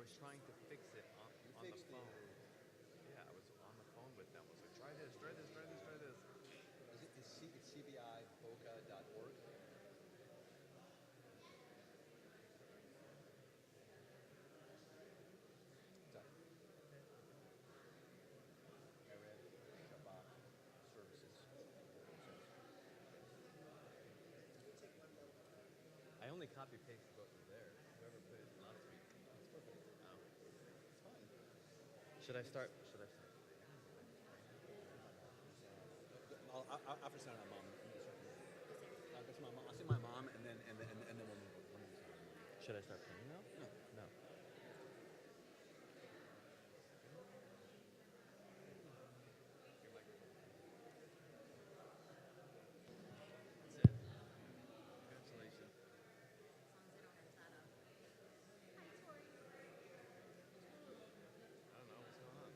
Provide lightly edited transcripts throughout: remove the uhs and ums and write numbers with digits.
was trying to fix it You on the fixed phone. it. Yeah, I was on the phone with them. I was like, try this, try this, try this, try this. It's CBI Boca.org. Erev Shabbat services. I only copy paste to go through there. Whoever put it last week. It's perfect. Oh. It's fine. Should I start? Should I start? After saying my mom, that's my mom. I'll say my mom, and then we'll move on. Should I start playing now? No. No. Your microphone. That's it. Congratulations. I don't know what's going on.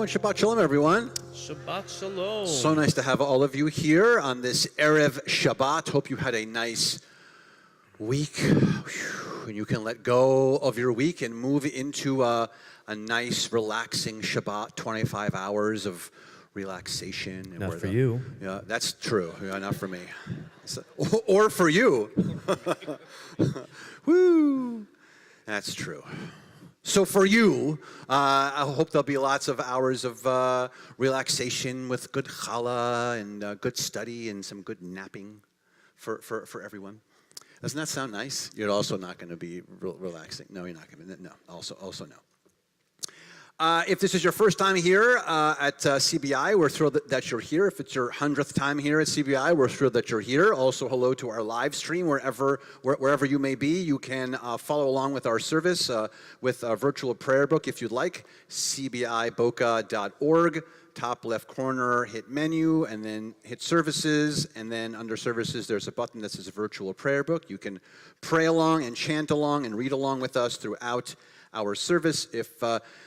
Shabbat Shalom, everyone. Shabbat Shalom. So nice to have all of you here on this Erev Shabbat. Hope you had a nice week. And you can let go of your week and move into a nice, relaxing Shabbat, 25 hours of relaxation. Not for you. Yeah, that's true. Yeah, not for me. Or for you. Woo! That's true. So for you, I hope there'll be lots of hours of relaxation with good challah and good study and some good napping for everyone. Doesn't that sound nice? You're also not going to be relaxing. No, you're not going to. No, also no. If this is your first time here at CBI, we're thrilled that you're here. If it's your 100th time here at CBI, we're thrilled that you're here. Also, hello to our live stream. Wherever you may be, you can follow along with our service with a virtual prayer book if you'd like. CBIBoca.org. Top left corner, hit menu, and then hit services, and then under services, there's a button that says virtual prayer book. You can pray along and chant along and read along with us throughout our service. If,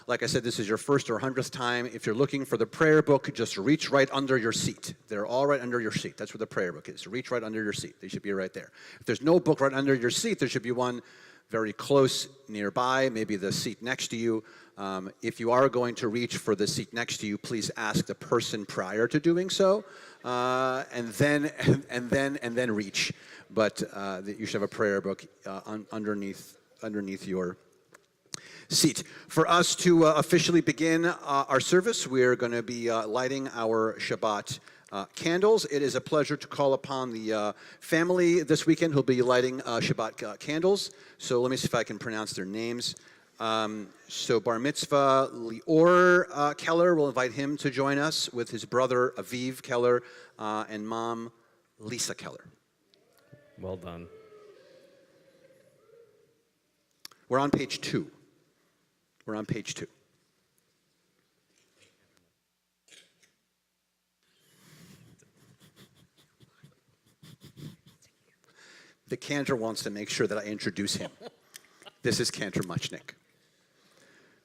like I said, this is your first or 100th time, if you're looking for the prayer book, just reach right under your seat. They're all right under your seat. That's where the prayer book is. Reach right under your seat. They should be right there. If there's no book right under your seat, there should be one very close nearby, maybe the seat next to you. If you are going to reach for the seat next to you, please ask the person prior to doing so, and then reach. But you should have a prayer book underneath your seat. For us to officially begin our service, we're going to be lighting our Shabbat candles. It is a pleasure to call upon the family this weekend who'll be lighting Shabbat candles. So let me see if I can pronounce their names. So Bar Mitzvah Lior Keller, we'll invite him to join us with his brother Aviv Keller and mom Lisa Keller. Well done. We're on page 2. We're on page 2. The cantor wants to make sure that I introduce him. This is Cantor Muchnick.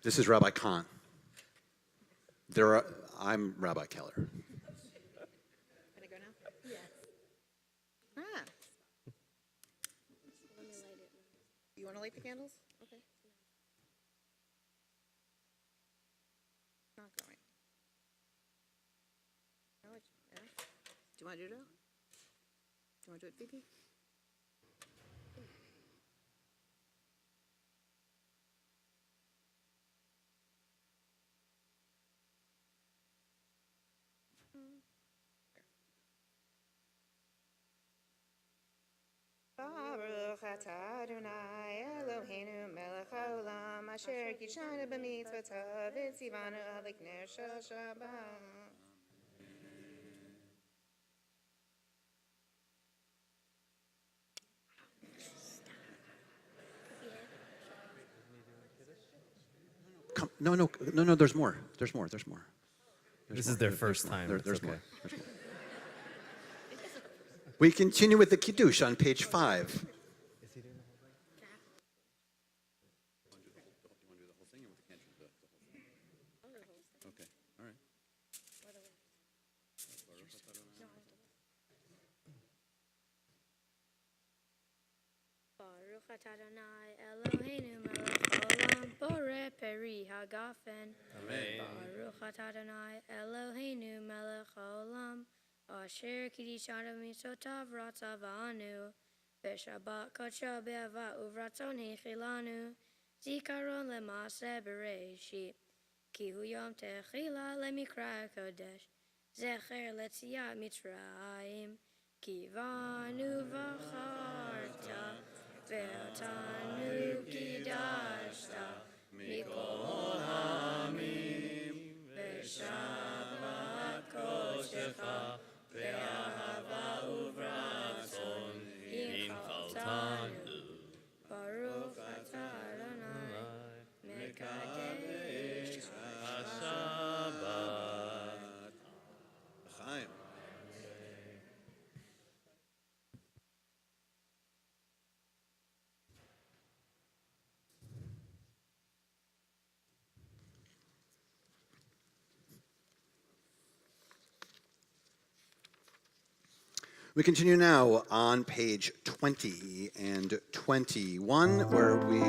This is Rabbi Khan. I'm Rabbi Keller. Can I go now? Yes. Ah. Let me light it. You want to light the candles? Okay. Not going. No, yeah. Do you want to do it? Do you want to do it, Phoebe? Baruch atah Adonai Eloheinu melech haolam asher kishanu b'mitzvotav v'tzivanu alik ner shel Shabbat. No, there's more. There's more. This is their first time. There's more. We continue with the Kiddush on page 5. Is he doing the whole thing? You want to do the whole thing, or can't you do the whole thing? Okay, all right. Baruch atah Adonai Eloheinu melech haolam borei peri hagafen. Baruch atah Adonai Eloheinu melech haolam asher kiddushanu b'mitzvotav v'ratzavanu v'shabbat kodsho b'ava uvratzon hichilanu zikaron lema'aseh bereishit ki hu yom techila lemikra kodesh zecher letziat mitzrayim kivanu v'charta ve'otanu kidashta mikol ha'amim v'shabbat kodeshecha ve'ahava uvratzon hinchaltanu Baruch atah Adonai mekadesh Shabbat. Chaim. We continue now on page 20 and 21, where we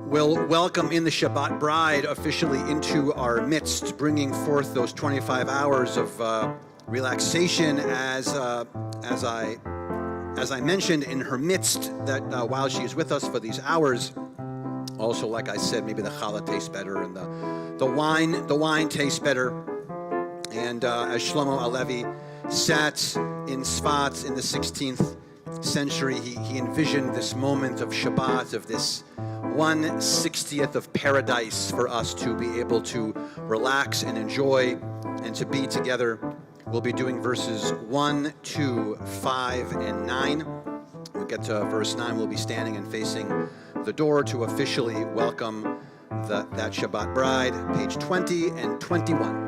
will welcome in the Shabbat bride officially into our midst, bringing forth those 25 hours of relaxation as I mentioned in her midst, that while she is with us for these hours, also, like I said, maybe the challah tastes better and the wine tastes better. And as Shlomo Alevi sat in Sfat in the 16th century, he envisioned this moment of Shabbat, of this 1/60th of paradise for us to be able to relax and enjoy and to be together. We'll be doing verses 1, 2, 5, and 9. We'll get to verse 9. We'll be standing and facing the door to officially welcome that Shabbat bride, page 20 and 21.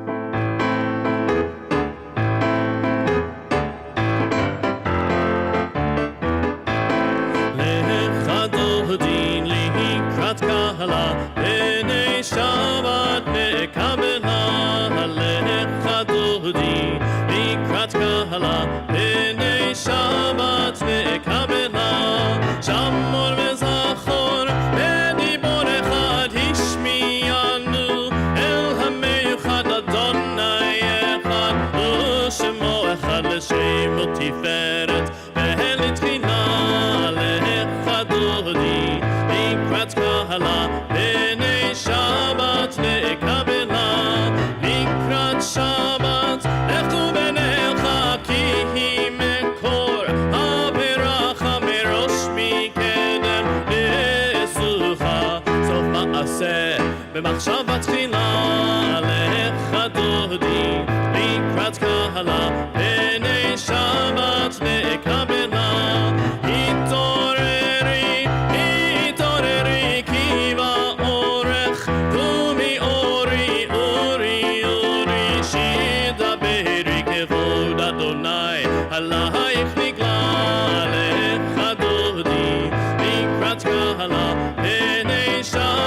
במחשבה תחילה לך דודי לקראת קהלה פני שבת לקבלה התעוררי כי באורך קומי אורי שידברי כבוד אדוני עלייך נגלה לך דודי לקראת קהלה פני שבת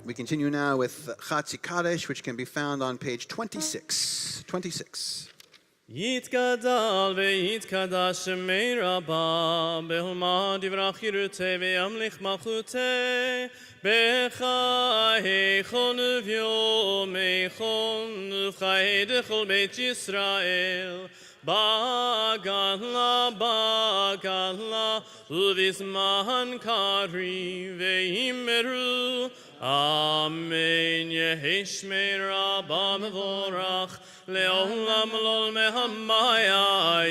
We continue now with Chatzi Kadesh, which can be found on page 26. 26. יתגדל ויתקדש שמי רבה, בהומה דברך ירותי וימליך מלכותי, בחייכון וביומייכון ובחיי דכל בית ישראל, בגלה ובזמן קריב ויאמרו אמן. יהי שמי רבה מבורך לעולם לא מהמיה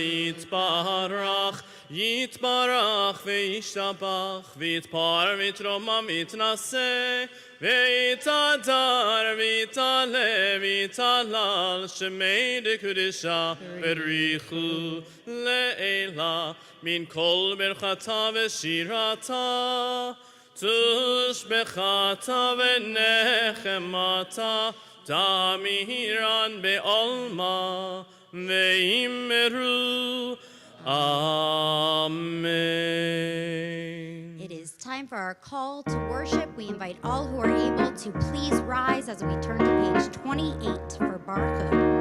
יתברך וישתבח ויתפאר ויתרומם ויתנשא ויתהדר ויתעלה ויתהלל שמי דקודשה בריחו לעילה מן כל ברכתה ושירתה תושבחתה ונחמתה, תמירן בעלמה, ואמרו Amen. It is time for our call to worship. We invite all who are able to please rise as we turn to page 28 for Baruch Hu.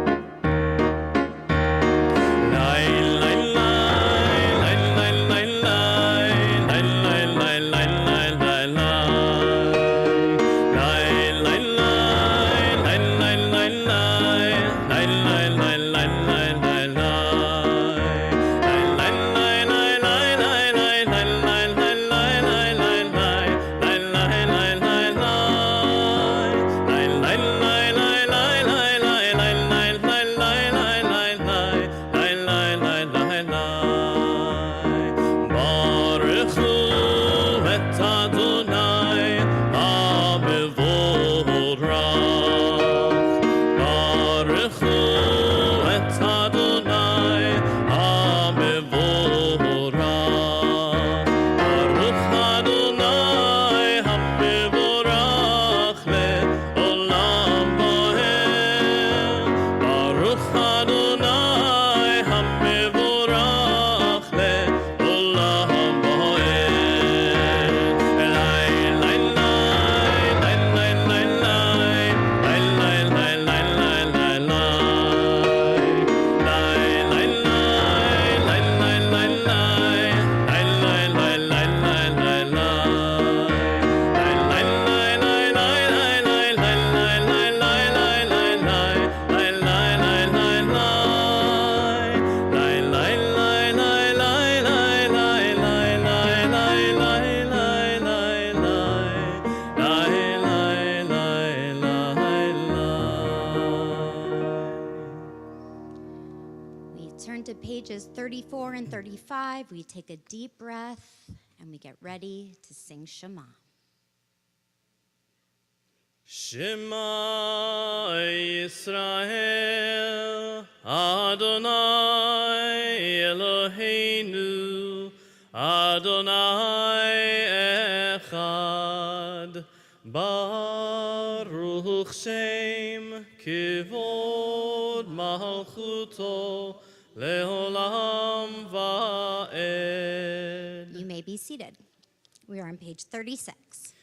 Pages 34 and 35, we take a deep breath and we get ready to sing Shema. Shema Yisrael, Adonai Eloheinu, Adonai Echad, Baruch Shem Kivod Malchuto, Leolam va'ed. You may be seated. We are on page 36.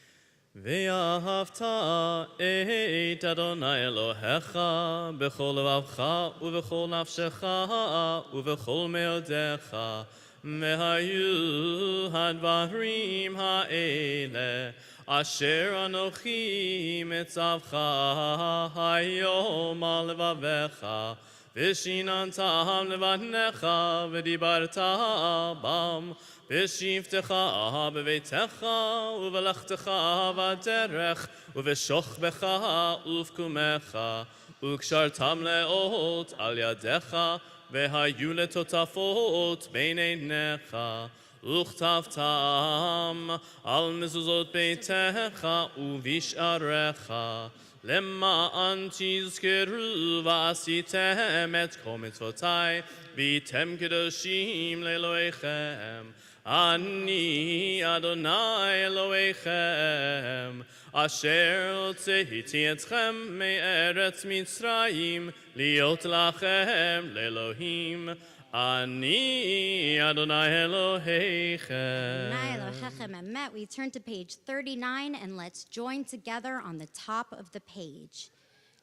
Ve'ahavta et Adonai Elohecha b'chol levavcha u'v'chol nafshecha u'v'chol me'odecha mehayu hadvarim ha'ele asher anochi mitzavcha hayom al levavecha Vishinantam levanecha v'dibarta bam v'shivtecha b'veitecha u'v'lechtecha v'derech u'v'shochbecha u'v'kumecha u'kshartam le'ot al yadecha v'hayu letotafot b'neinecha u'chtavtam al mezuzot beitecha u'visharecha למען תזכרו ועשיתם את כל מצוותיי והייתם קדושים לאלוהיכם אני אדוני אלוהיכם אשר הוצאתי אתכם מארץ מצרים להיות לכם לאלוהים Ani Adonai Elohechem. Adonai Elohechem Emet. We turn to page 39 and let's join together on the top of the page.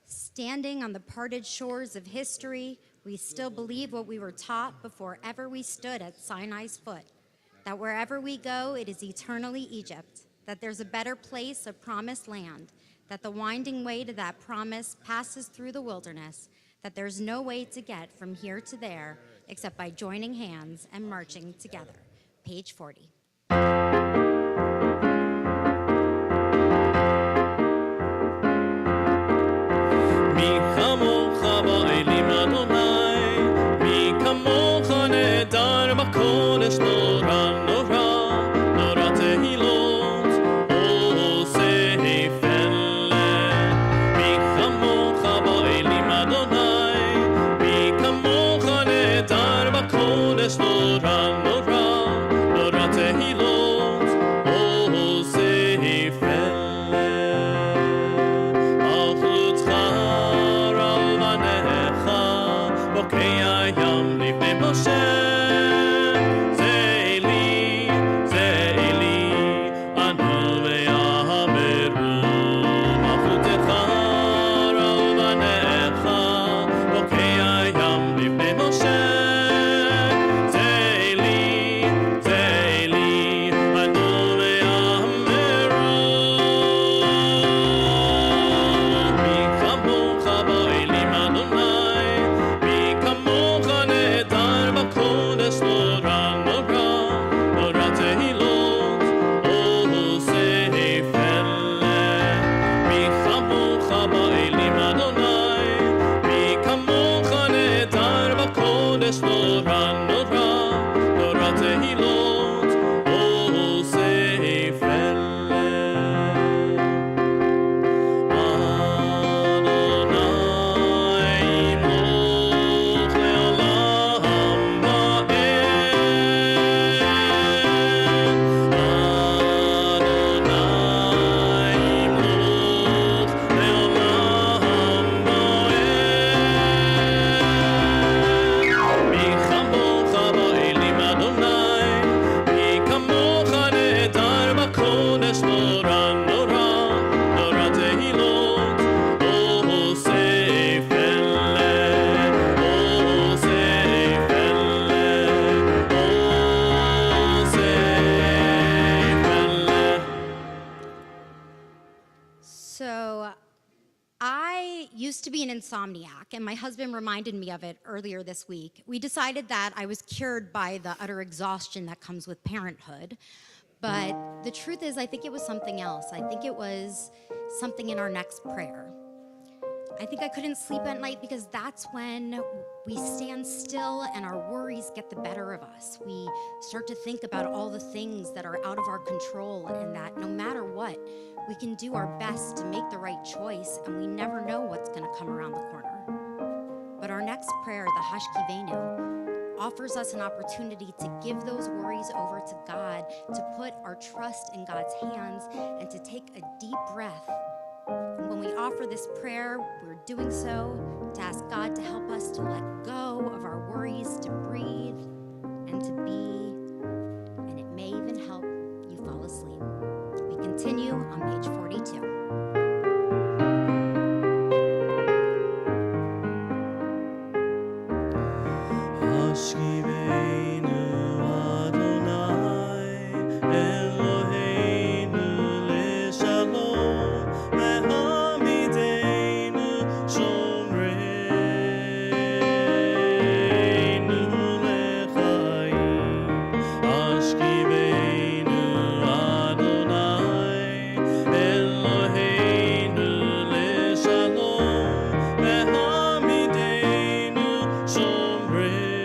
Standing on the parted shores of history, we still believe what we were taught before ever we stood at Sinai's foot, that wherever we go, it is eternally Egypt, that there's a better place, a promised land, that the winding way to that promise passes through the wilderness, that there's no way to get from here to there except by joining hands and marching together. Page 40. Nora tehilot באלים אדוני, מי כמוך נעתר בקודש נורא נורא, נורא תהילות עושה פלא. אדוני ימלוך לעולם ועד. So I used to be an insomniac, and my husband reminded me of it earlier this week. We decided that I was cured by the utter exhaustion that comes with parenthood. But the truth is, I think it was something else. I think it was something in our next prayer. I think I couldn't sleep at night because that's when we stand still and our worries get the better of us. We start to think about all the things that are out of our control, and that no matter what, we can do our best to make the right choice, and we never know what's going to come around the corner. But our next prayer, the Hashkivenu, offers us an opportunity to give those worries over to God, to put our trust in God's hands, and to take a deep breath. And when we offer this prayer, we're doing so to ask God to help us to let go of our worries, to breathe and to be, and it may even help you fall asleep. We continue on page 42. Hashkivenu Adonai Eloheinu leshalom, ve'hamidenu shomreinu lechaim. Hashkivenu Adonai Eloheinu leshalom, ve'hamidenu shomreinu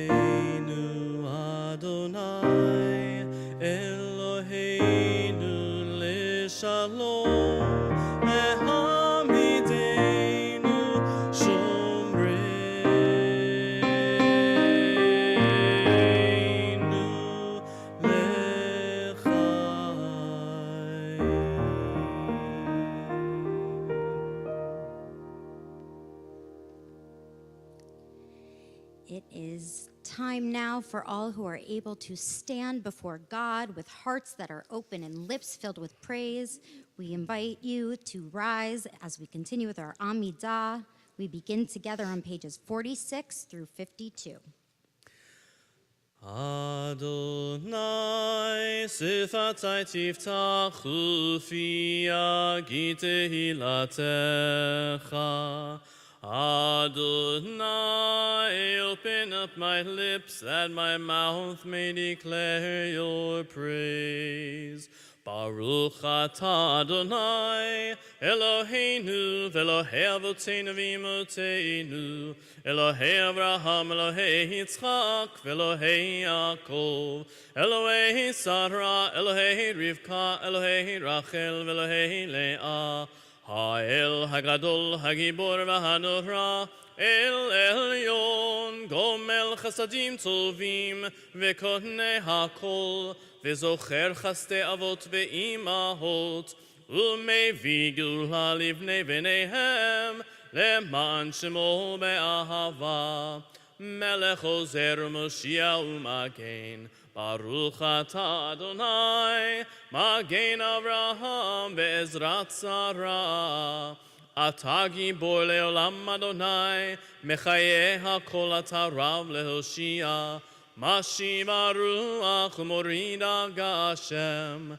Hashkivenu Adonai Eloheinu leshalom, ve'hamidenu shomreinu lechaim. It is time now for all who are able to stand before God with hearts that are open and lips filled with praise. We invite you to rise as we continue with our Amidah. We begin together on pages 46 through 52. Adonai, sifatai tiftachu fia gitehilatecha. Adonai, open up my lips that my mouth may declare your praise. Baruch atah Adonai, Eloheinu, v'Elohei avoteinu v'imotenu, Elohei Avraham, Elohei Yitzchak, v'Elohei Yaakov, Elohei Sarah, Elohei Rivka, Elohei Rachel, v'Elohei Leah, Ha'el Hagadol, Hagibor v'Hanora, El Elyon, Gomel Chasadim Tovim, v'Kotnei HaKol, וזוכר חסדי אבות ואימהות, ומביא גאולה לבני בניהם, למען שמו באהבה. מלך עוזר ומושיע ומגן, ברוך אתה אדוני, מגן אברהם בעזרת שרה. אתה גיבור לעולם אדוני, מחיי הכל אתה רב להושיע. משיב הרוח ומוריד הגשם,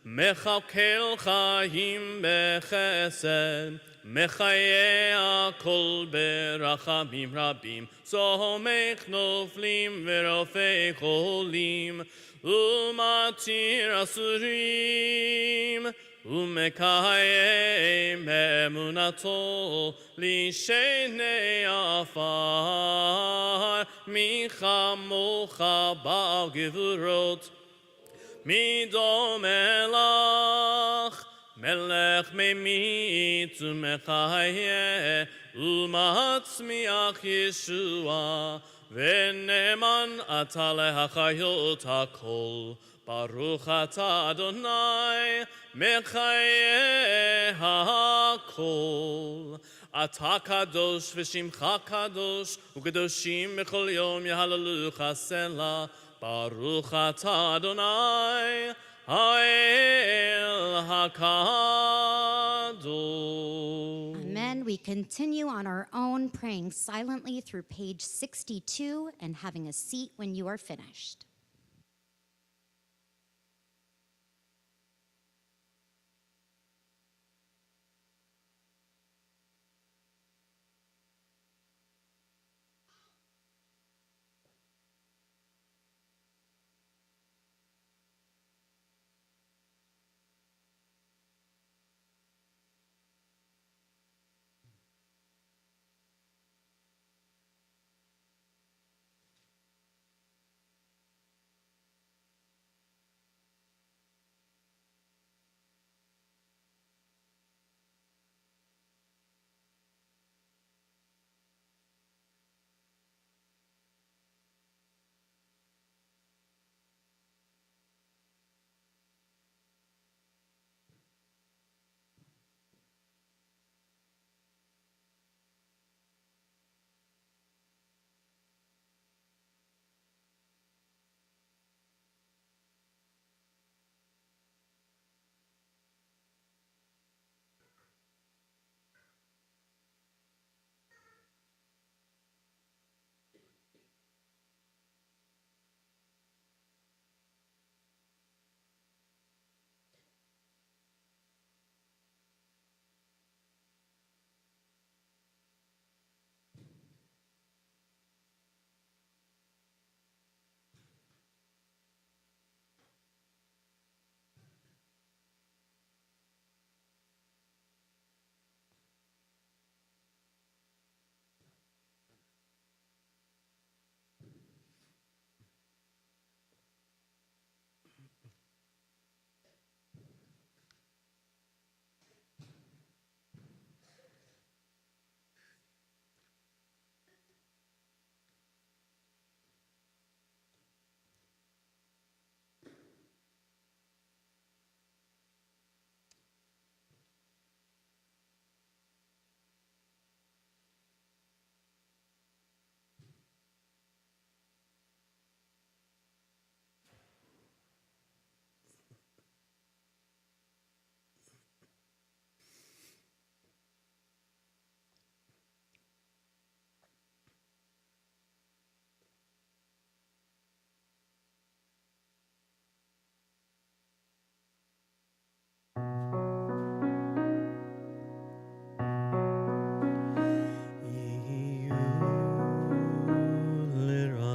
מחכה חיים בחסד, מחיי הכל ברחמים רבים, סומך נופלים ורופא חולים, ומתיר אסורים, ומקיים אמונתו לשני עפר, מי כמוך בעל גבורות, מי דומה לך, מלך ממית ומחיה, ומצמיח ישוע, ונאמן אתה להחיות הכל. ברוך אתה אדוני, מחיי הכל. אתה קדוש ושמך קדוש, וקדושים בכל יום יהללוך סלה. ברוך אתה אדוני, האל הקדוש. Amen. We continue on our own, praying silently through page 62 and having a seat when you are finished.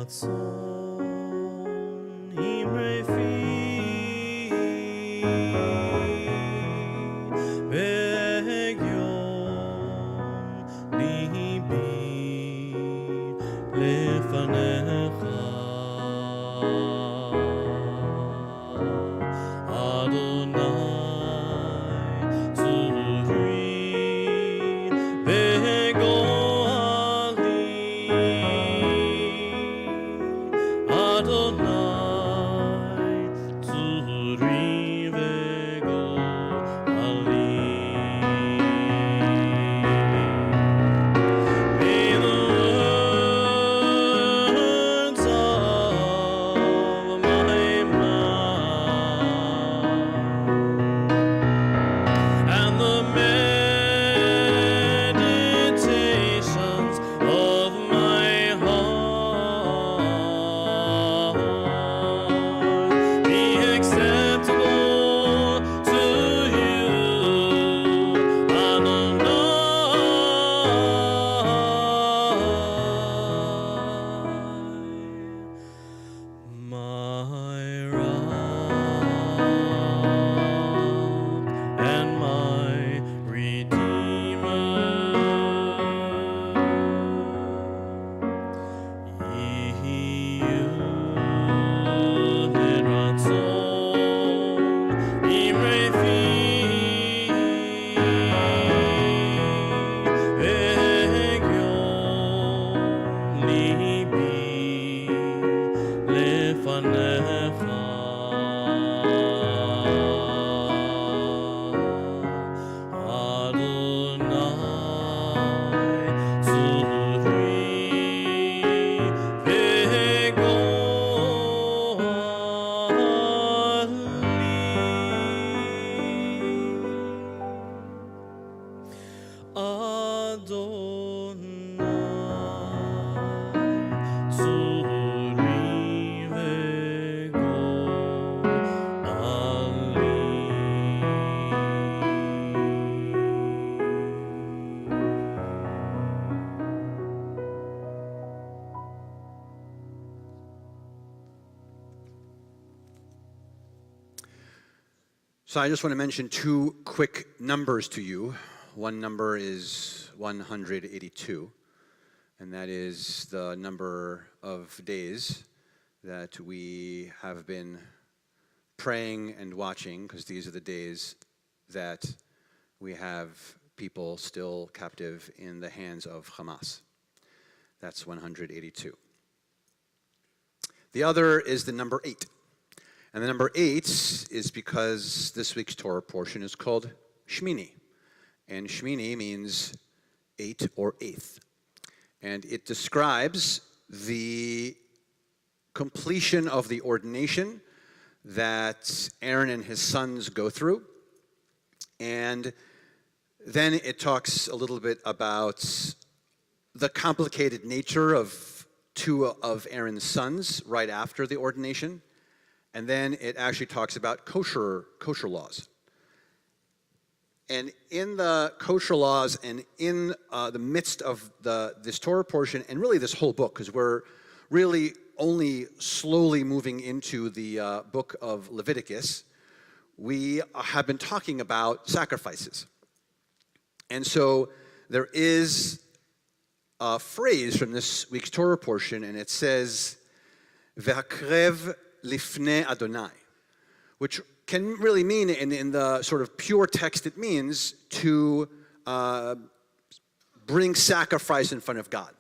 רצון אמרי פי והגיון ליבי לפניך אדוני צורי וגואלי אדוני צורי וגואלי May the words of my mouth and the meditations of my heart be acceptable to you, Adonai, my rock and my redeemer. Yehiyud ratzon imrei fi והגיון ליבי לפניך אדוני צורי וגואלי אדוני צורי So I just want to mention two quick numbers to you. One number is 182, and that is the number of days that we have been praying and watching, because these are the days that we have people still captive in the hands of Hamas. That's 182. The other is the number 8. And the number 8 is because this week's Torah portion is called Shmini. And Shmini means 8 or 8th. And it describes the completion of the ordination that Aaron and his sons go through. And then it talks a little bit about the complicated nature of two of Aaron's sons right after the ordination. And then it actually talks about kosher laws. And in the kosher laws and in the midst of this Torah portion, and really this whole book, because we're really only slowly moving into the book of Leviticus, we have been talking about sacrifices. And so there is a phrase from this week's Torah portion, and it says, Ve'akrev lifnei Adonai, which can really mean, in the sort of pure text, it means to bring sacrifice in front of God.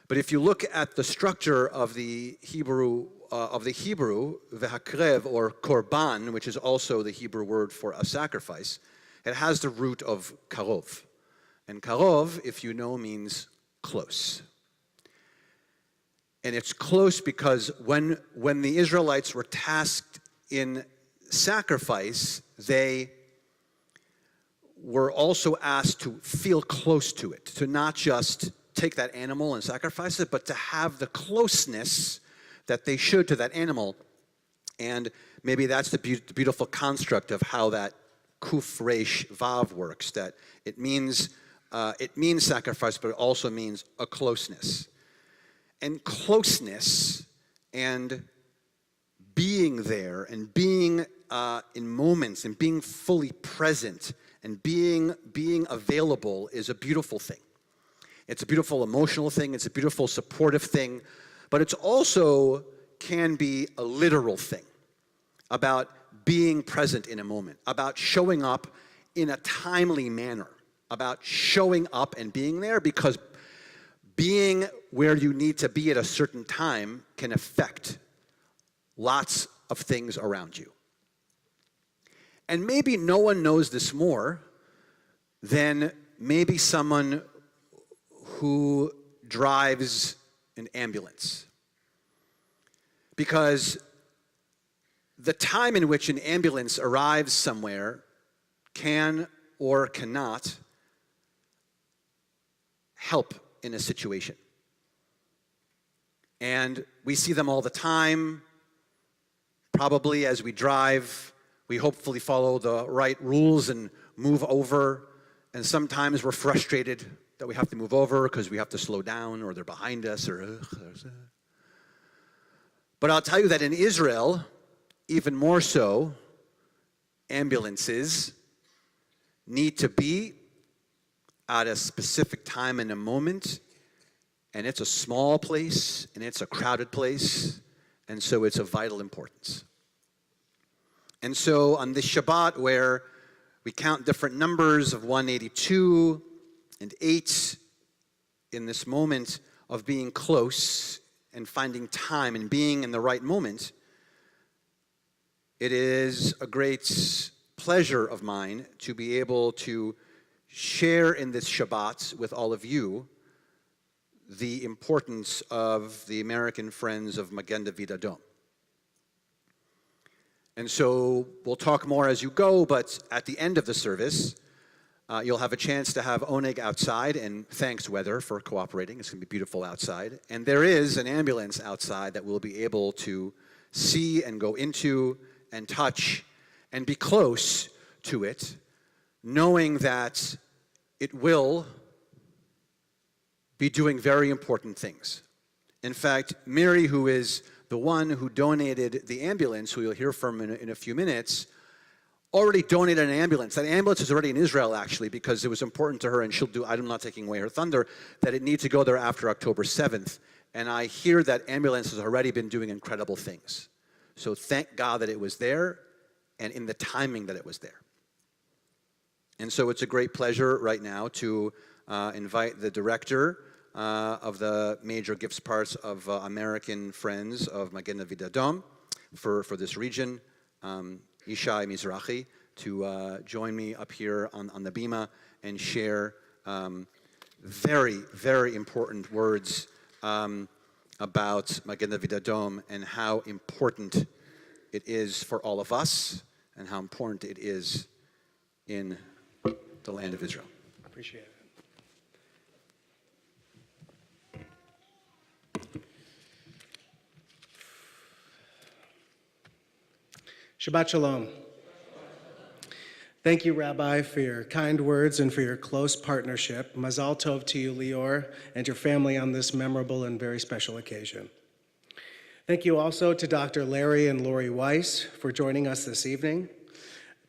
But if you look at the structure of the Hebrew, vehakrev, or korban, which is also the Hebrew word for a sacrifice, it has the root of karov. And karov, if you know, means close. And it's close because when the Israelites were tasked in sacrifice, they were also asked to feel close to it, to not just take that animal and sacrifice it, but to have the closeness that they should to that animal. And maybe that's the beautiful construct of how that kuf resh vav works, that it means sacrifice, but it also means a closeness. and closeness and being there and being in moments and being fully present and being available is a beautiful thing. It's a beautiful emotional thing. It's a beautiful supportive thing. But it's also can be a literal thing about being present in a moment, about showing up in a timely manner, about showing up and being there, because being where you need to be at a certain time can affect lots of things around you. And maybe no one knows this more than maybe someone who drives an ambulance. Because the time in which an ambulance arrives somewhere can or cannot help in a situation. And we see them all the time. Probably as we drive, we hopefully follow the right rules and move over. And sometimes we're frustrated that we have to move over because we have to slow down or they're behind us. But I'll tell you that in Israel, even more so, ambulances need to be at a specific time and a moment, and it's a small place, and it's a crowded place, and so it's of vital importance. And so on this Shabbat, where we count different numbers of 182 and 8, in this moment of being close and finding time and being in the right moment, it is a great pleasure of mine to be able to share in this Shabbat with all of you the importance of the American Friends of Magen David Adom. And so we'll talk more as you go, but at the end of the service, you'll have a chance to have oneg outside, and thanks, weather, for cooperating. It's going to be beautiful outside. And there is an ambulance outside that we'll be able to see and go into and touch and be close to it, knowing that it will be doing very important things. In fact, Mary, who is the one who donated the ambulance, who you'll hear from in a few minutes, already donated an ambulance. That ambulance is already in Israel, actually, because it was important to her, and she'll do, I'm not taking away her thunder, that it needs to go there after October 7th. And I hear that ambulance has already been doing incredible things. So thank God that it was there, and in the timing that it was there. And so it's a great pleasure right now to invite the director of the major gifts parts of American Friends of Magen David Adom for this region, Yishai Mizrahi, to join me up here on the bima and share very, very important words about Magen David Adom and how important it is for all of us and how important it is in the land of Israel. Appreciate it. Shabbat Shalom. Thank you, Rabbi, for your kind words and for your close partnership. Mazal Tov to you, Lior, and your family on this memorable and very special occasion. Thank you also to Dr. Larry and Lori Weiss for joining us this evening.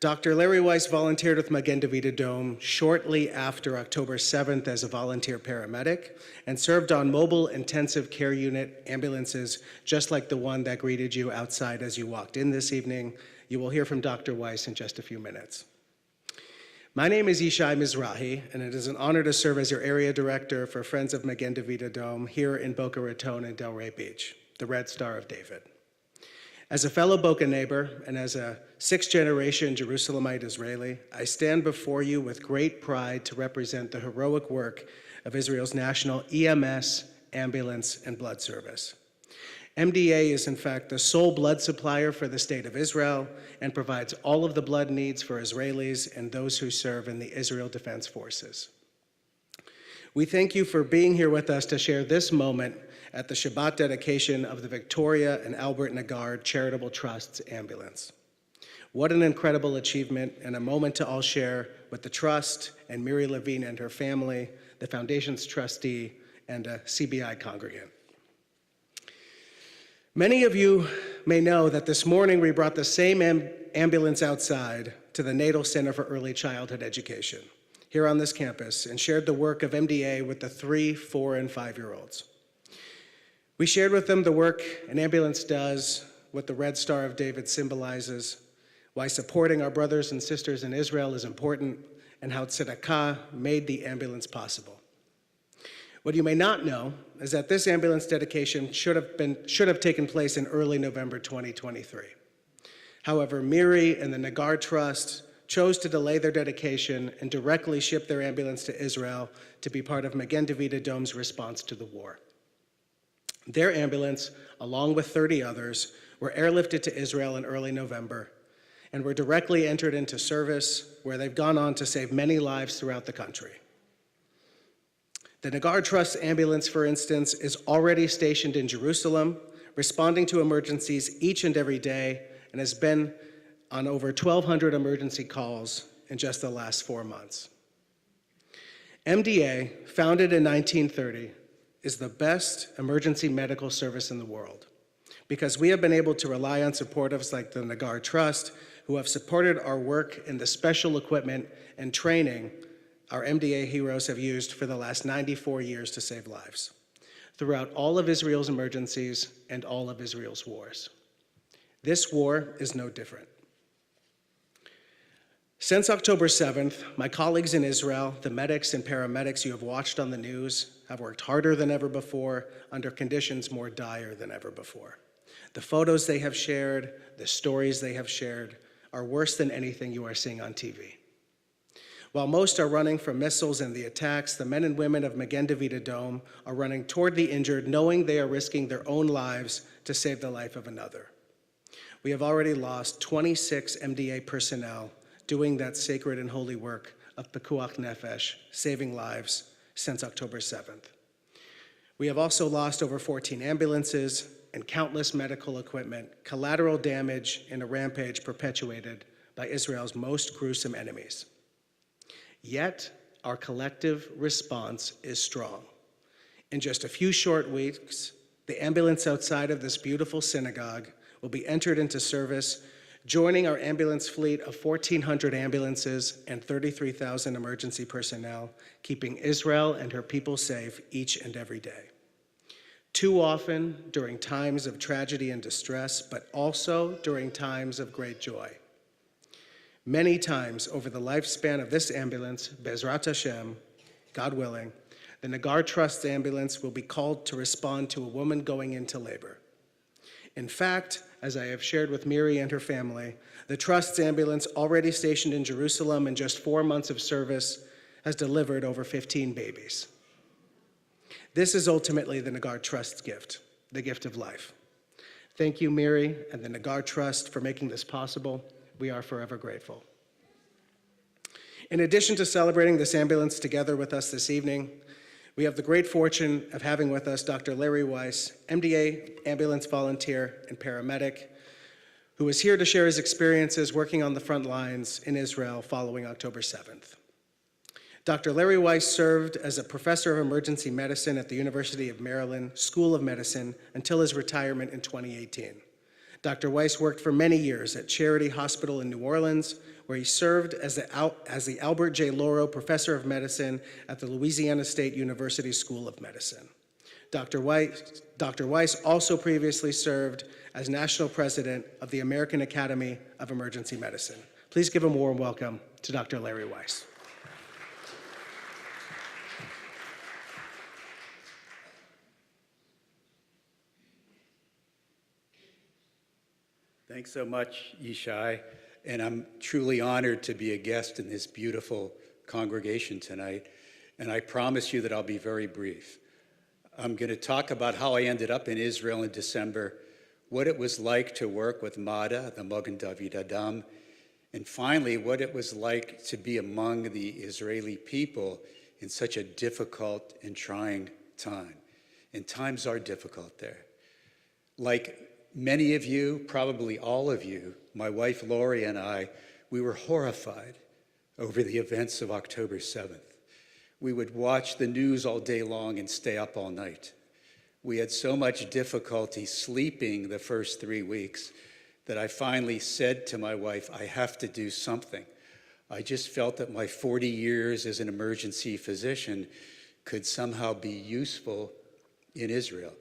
Dr. Larry Weiss volunteered with Magen David Adom shortly after October 7th as a volunteer paramedic and served on mobile intensive care unit ambulances just like the one that greeted you outside as you walked in this evening. You will hear from Dr. Weiss in just a few minutes. My name is Yishai Mizrahi, and it is an honor to serve as your area director for Friends of Magen David Adom here in Boca Raton and Delray Beach, the Red Star of David. As a fellow Boca neighbor and as a sixth-generation Jerusalemite Israeli, I stand before you with great pride to represent the heroic work of Israel's national EMS, ambulance, and blood service. MDA is, in fact, the sole blood supplier for the state of Israel and provides all of the blood needs for Israelis and those who serve in the Israel Defense Forces. We thank you for being here with us to share this moment at the Shabbat dedication of the Victoria and Albert Nagard Charitable Trust's ambulance. What an incredible achievement and a moment to all share with the trust and Miri Levine and her family, the foundation's trustee, and a CBI congregant. Many of you may know that this morning we brought the same ambulance outside to the Natal Center for Early Childhood Education here on this campus and shared the work of MDA with the 3, 4, and 5-year-olds. We shared with them the work an ambulance does, what the Red Star of David symbolizes, why supporting our brothers and sisters in Israel is important, and how tzedakah made the ambulance possible. What you may not know is that this ambulance dedication should have taken place in early November 2023. However, Miri and the Nagar Trust chose to delay their dedication and directly ship their ambulance to Israel to be part of Magen David Adom's response to the war. Their ambulance, along with 30 others, were airlifted to Israel in early November and were directly entered into service, where they've gone on to save many lives throughout the country. The Nagar Trust ambulance, for instance, is already stationed in Jerusalem, responding to emergencies each and every day, and has been on over 1,200 emergency calls in just the last 4 months. MDA, founded in 1930, is the best emergency medical service in the world because we have been able to rely on supporters like the Nagar Trust, who have supported our work in the special equipment and training our MDA heroes have used for the last 94 years to save lives throughout all of Israel's emergencies and all of Israel's wars. This war is no different. Since October 7th, my colleagues in Israel, the medics and paramedics you have watched on the news, have worked harder than ever before under conditions more dire than ever before. The photos they have shared, the stories they have shared, are worse than anything you are seeing on TV. While most are running from missiles and the attacks, the men and women of Magen David Adom are running toward the injured, knowing they are risking their own lives to save the life of another. We have already lost 26 MDA personnel doing that sacred and holy work of Pekuach Nefesh, saving lives, since October 7th. We have also lost over 14 ambulances and countless medical equipment, collateral damage in a rampage perpetuated by Israel's most gruesome enemies. Yet, our collective response is strong. In just a few short weeks, the ambulance outside of this beautiful synagogue will be entered into service, joining our ambulance fleet of 1,400 ambulances and 33,000 emergency personnel, keeping Israel and her people safe each and every day. Too often during times of tragedy and distress, but also during times of great joy. Many times over the lifespan of this ambulance, Bezrat Hashem, God willing, the Nagar Trust ambulance will be called to respond to a woman going into labor. In fact, as I have shared with Miri and her family, the Trust's ambulance, already stationed in Jerusalem in just 4 months of service, has delivered over 15 babies. This is ultimately the Nagar Trust's gift, the gift of life. Thank you, Miri, and the Nagar Trust for making this possible. We are forever grateful. In addition to celebrating this ambulance together with us this evening, we have the great fortune of having with us Dr. Larry Weiss, MDA ambulance volunteer and paramedic, who is here to share his experiences working on the front lines in Israel following October 7th. Dr. Larry Weiss served as a professor of emergency medicine at the University of Maryland School of Medicine until his retirement in 2018. Dr. Weiss worked for many years at Charity Hospital in New Orleans, where he served as the Albert J. Loro Professor of Medicine at the Louisiana State University School of Medicine. Dr. Weiss also previously served as National President of the American Academy of Emergency Medicine. Please give a warm welcome to Dr. Larry Weiss. Thanks so much, Yishai, and I'm truly honored to be a guest in this beautiful congregation tonight, and I promise you that I'll be very brief. I'm going to talk about how I ended up in Israel in December, what it was like to work with MADA, the Magen David Adom, and finally, what it was like to be among the Israeli people in such a difficult and trying time. And times are difficult there. Like many of you, probably all of you, my wife Lori and I, we were horrified over the events of October 7th. We would watch the news all day long and stay up all night. We had so much difficulty sleeping the first 3 weeks that I finally said to my wife, I have to do something. I just felt that my 40 years as an emergency physician could somehow be useful in Israel.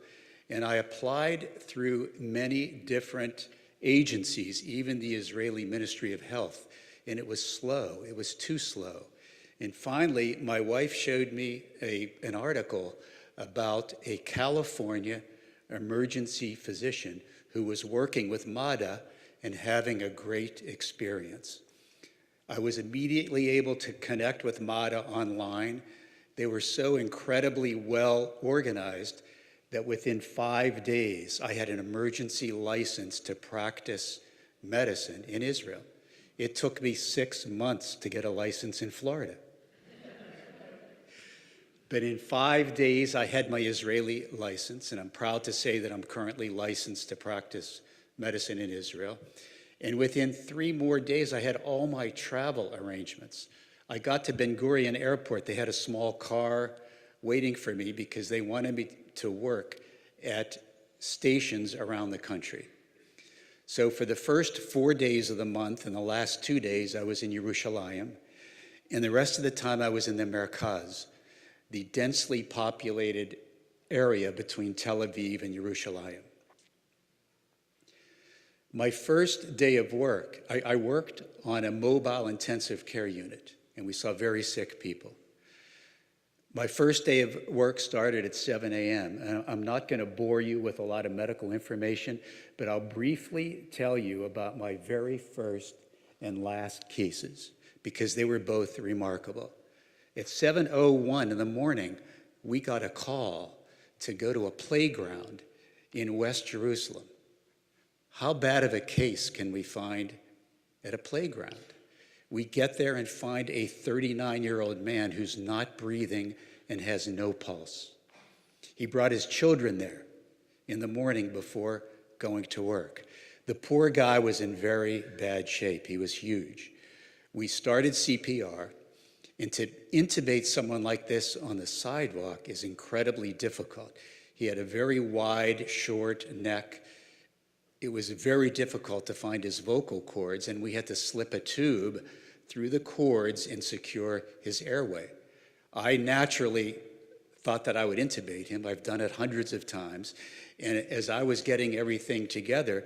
And I applied through many different agencies, even the Israeli Ministry of Health, and it was slow. It was too slow. And finally, my wife showed me an article about a California emergency physician who was working with MADA and having a great experience. I was immediately able to connect with MADA online. They were so incredibly well organized that within 5 days, I had an emergency license to practice medicine in Israel. It took me 6 months to get a license in Florida. But in 5 days, I had my Israeli license, and I'm proud to say that I'm currently licensed to practice medicine in Israel. And within 3 more days, I had all my travel arrangements. I got to Ben Gurion Airport. They had a small car waiting for me because they wanted me to work at stations around the country. So for the first 4 days of the month and the last 2 days, I was in Yerushalayim. And the rest of the time, I was in the Merkaz, the densely populated area between Tel Aviv and Yerushalayim. My first day of work, I worked on a mobile intensive care unit, and we saw very sick people. My first day of work started at 7 a.m. And I'm not going to bore you with a lot of medical information, but I'll briefly tell you about my very first and last cases, because they were both remarkable. At 7:01 in the morning, we got a call to go to a playground in West Jerusalem. How bad of a case can we find at a playground? We get there and find a 39-year-old man who's not breathing and has no pulse. He brought his children there in the morning before going to work. The poor guy was in very bad shape. He was huge. We started CPR, and to intubate someone like this on the sidewalk is incredibly difficult. He had a very wide, short neck. It was very difficult to find his vocal cords, and we had to slip a tube through the cords and secure his airway. I naturally thought that I would intubate him. I've done it hundreds of times. And as I was getting everything together,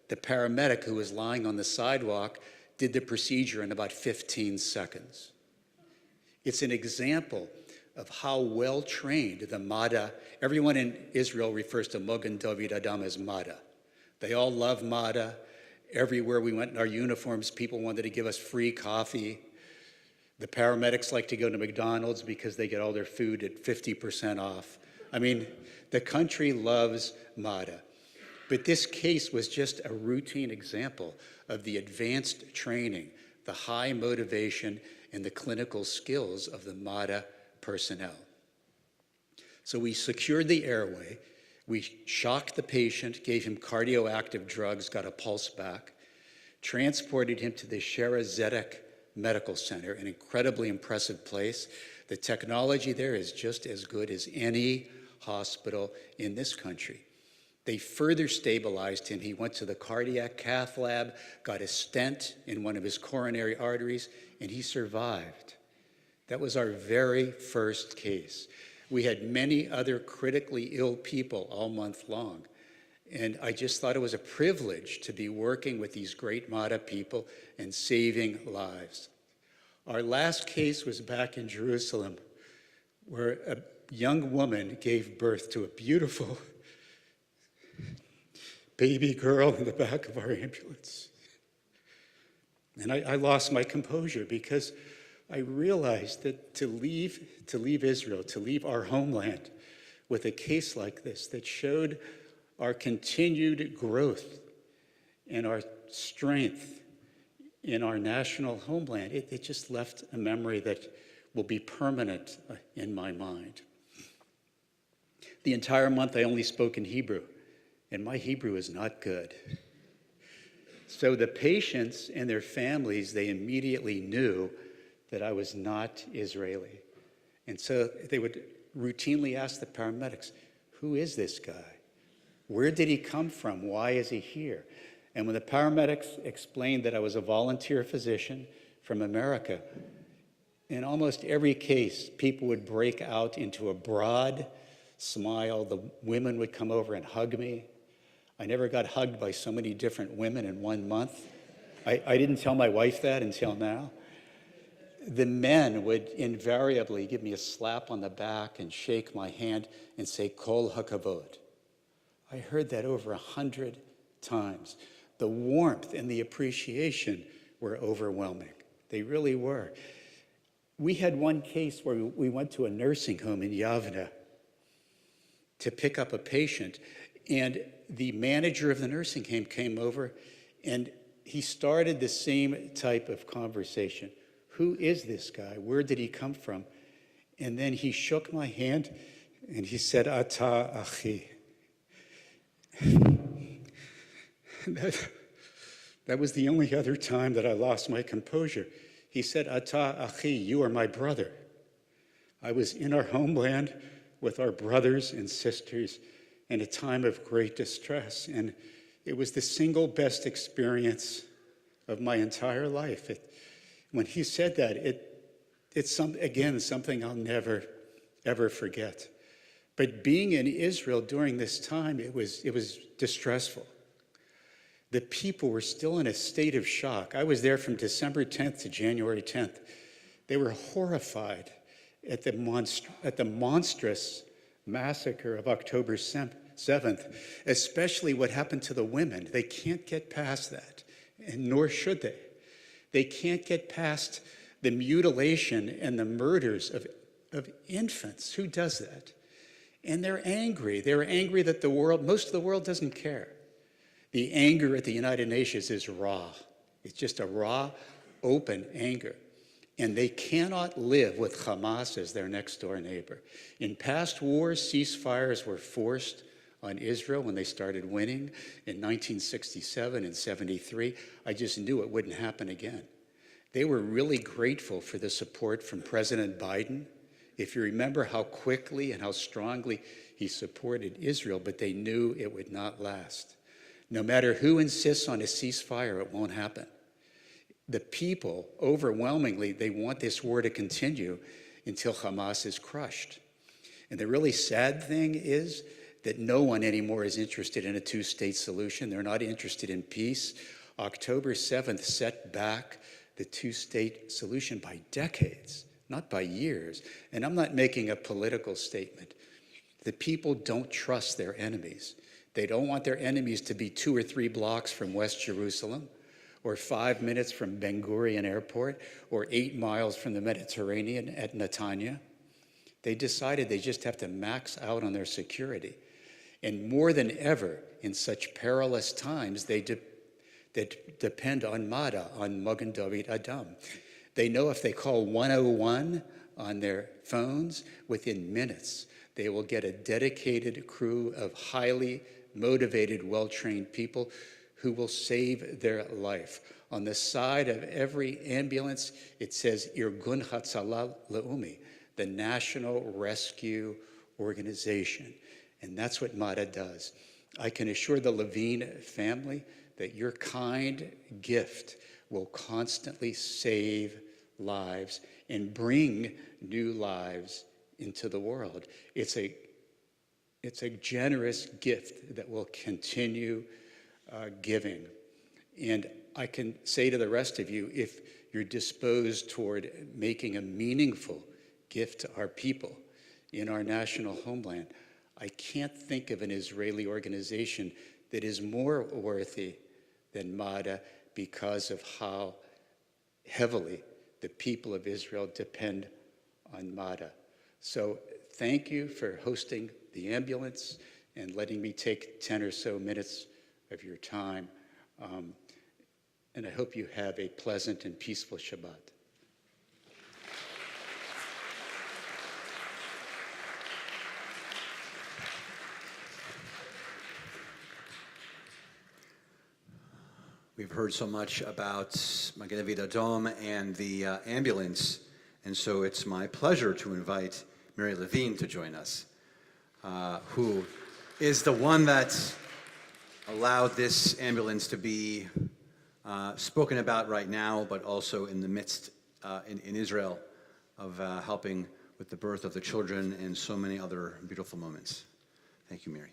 the paramedic who was lying on the sidewalk did the procedure in about 15 seconds. It's an example of how well trained the MADA, everyone in Israel refers to Mogen David Adam as MADA. They all love MADA. Everywhere we went in our uniforms, people wanted to give us free coffee. The paramedics like to go to McDonald's because they get all their food at 50% off. I mean, the country loves MADA. But this case was just a routine example of the advanced training, the high motivation, and the clinical skills of the MADA personnel. So we secured the airway. We shocked the patient, gave him cardioactive drugs, got a pulse back, transported him to the Shara Zedek Medical Center, an incredibly impressive place. The technology there is just as good as any hospital in this country. They further stabilized him. He went to the cardiac cath lab, got a stent in one of his coronary arteries, and he survived. That was our very first case. We had many other critically ill people all month long. And I just thought it was a privilege to be working with these great MADA people and saving lives. Our last case was back in Jerusalem, where a young woman gave birth to a beautiful baby girl in the back of our ambulance. And I lost my composure because I realized that to leave Israel, to leave our homeland with a case like this that showed our continued growth and our strength in our national homeland, it just left a memory that will be permanent in my mind. The entire month I only spoke in Hebrew, and my Hebrew is not good. So the patients and their families, they immediately knew that I was not Israeli. And so they would routinely ask the paramedics, Who is this guy? Where did he come from? Why is he here? And when the paramedics explained that I was a volunteer physician from America, in almost every case, people would break out into a broad smile. The women would come over and hug me. I never got hugged by so many different women in 1 month. I didn't tell my wife that until now. The men would invariably give me a slap on the back and shake my hand and say, Kol HaKavod. I heard that over 100 times. The warmth and the appreciation were overwhelming. They really were. We had one case where we went to a nursing home in Yavne to pick up a patient, and the manager of the nursing home came over, and he started the same type of conversation. Who is this guy? Where did he come from? And then he shook my hand, and he said, Ata Achi. That was the only other time that I lost my composure. He said, Ata Achi, you are my brother. I was in our homeland with our brothers and sisters in a time of great distress, and it was the single best experience of my entire life. When he said that, it's something I'll never, ever forget. But being in Israel during this time, it was distressful. The people were still in a state of shock. I was there from December 10th to January 10th. They were horrified at the monstrous massacre of October 7th, especially what happened to the women. They can't get past that, and nor should they. They can't get past the mutilation and the murders of infants. Who does that? And they're angry. They're angry that most of the world doesn't care. The anger at the United Nations is raw. It's just a raw, open anger. And they cannot live with Hamas as their next door neighbor. In past wars, ceasefires were forced on Israel when they started winning in 1967 and 73. I just knew it wouldn't happen again. They were really grateful for the support from President Biden. If you remember how quickly and how strongly he supported Israel, but they knew it would not last. No matter who insists on a ceasefire, it won't happen. The people, overwhelmingly, they want this war to continue until Hamas is crushed. And the really sad thing is that no one anymore is interested in a two-state solution. They're not interested in peace. October 7th set back the two-state solution by decades, not by years. And I'm not making a political statement. The people don't trust their enemies. They don't want their enemies to be 2 or 3 blocks from West Jerusalem, or 5 minutes from Ben Gurion Airport, or 8 miles from the Mediterranean at Netanya. They decided they just have to max out on their security. And more than ever, in such perilous times, they depend on Mada, on Magen David Adam. They know if they call 101 on their phones, within minutes, they will get a dedicated crew of highly motivated, well-trained people who will save their life. On the side of every ambulance, it says Irgun Hatzalah Le'umi, the National Rescue Organization. And that's what MADA does. I can assure the Levine family that your kind gift will constantly save lives and bring new lives into the world. It's a generous gift that will continue giving. And I can say to the rest of you, if you're disposed toward making a meaningful gift to our people in our national homeland, I can't think of an Israeli organization that is more worthy than MADA because of how heavily the people of Israel depend on MADA. So thank you for hosting the ambulance and letting me take 10 or so minutes of your time. And I hope you have a pleasant and peaceful Shabbat. We've heard so much about Magen David Adom and the ambulance, and so it's my pleasure to invite Mary Levine to join us. who is the one that allowed this ambulance to be spoken about right now, but also in the midst in Israel of helping with the birth of the children and so many other beautiful moments. Thank you, Mary.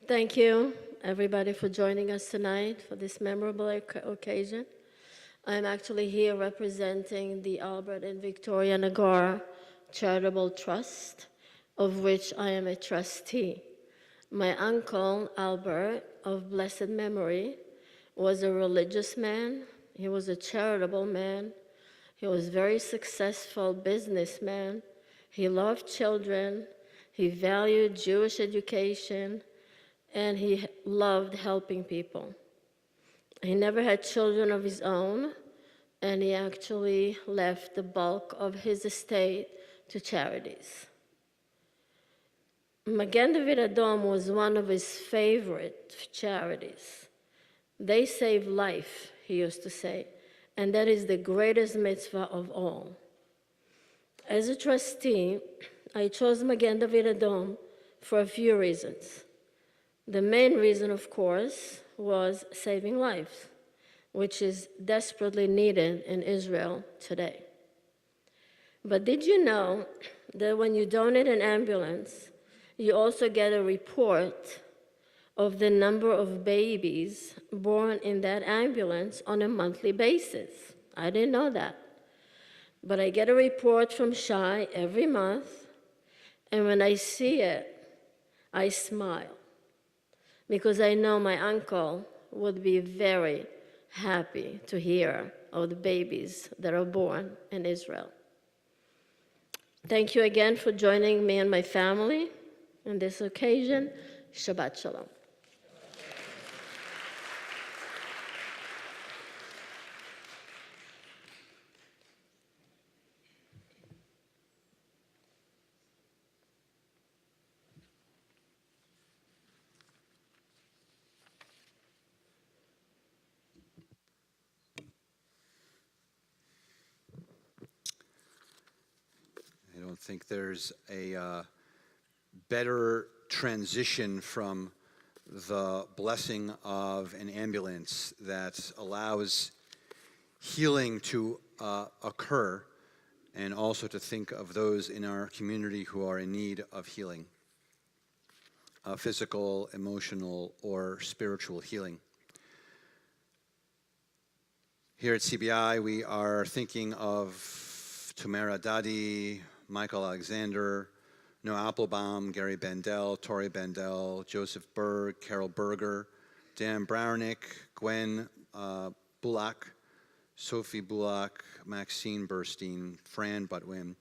Thank you, everybody, for joining us tonight for this memorable occasion. I'm actually here representing the Albert and Victoria Nagara Charitable Trust, of which I am a trustee. My uncle, Albert, of blessed memory, was a religious man. He was a charitable man. He was a very successful businessman. He loved children. He valued Jewish education, and he loved helping people. He never had children of his own, and he actually left the bulk of his estate to charities. Magen David Adom was one of his favorite charities. They save life, he used to say, and that is the greatest mitzvah of all. As a trustee, I chose Magen David Adom for a few reasons. The main reason, of course, was saving lives, which is desperately needed in Israel today. But did you know that when you donate an ambulance, you also get a report of the number of babies born in that ambulance on a monthly basis? I didn't know that. But I get a report from Shai every month, and when I see it, I smile, because I know my uncle would be very happy to hear of the babies that are born in Israel. Thank you again for joining me and my family on this occasion. Shabbat Shalom. I don't think there's a better transition from the blessing of an ambulance that allows healing to occur, and also to think of those in our community who are in need of healing, physical, emotional, or spiritual healing. Here at CBI, we are thinking of Tamara Dadi, Michael Alexander, Noah Applebaum, Gary Bendel, Tori Bendel, Joseph Berg, Carol Berger, Dan Brownick, Gwen Bullock, Sophie Bullock, Maxine Burstein, Fran Butwin,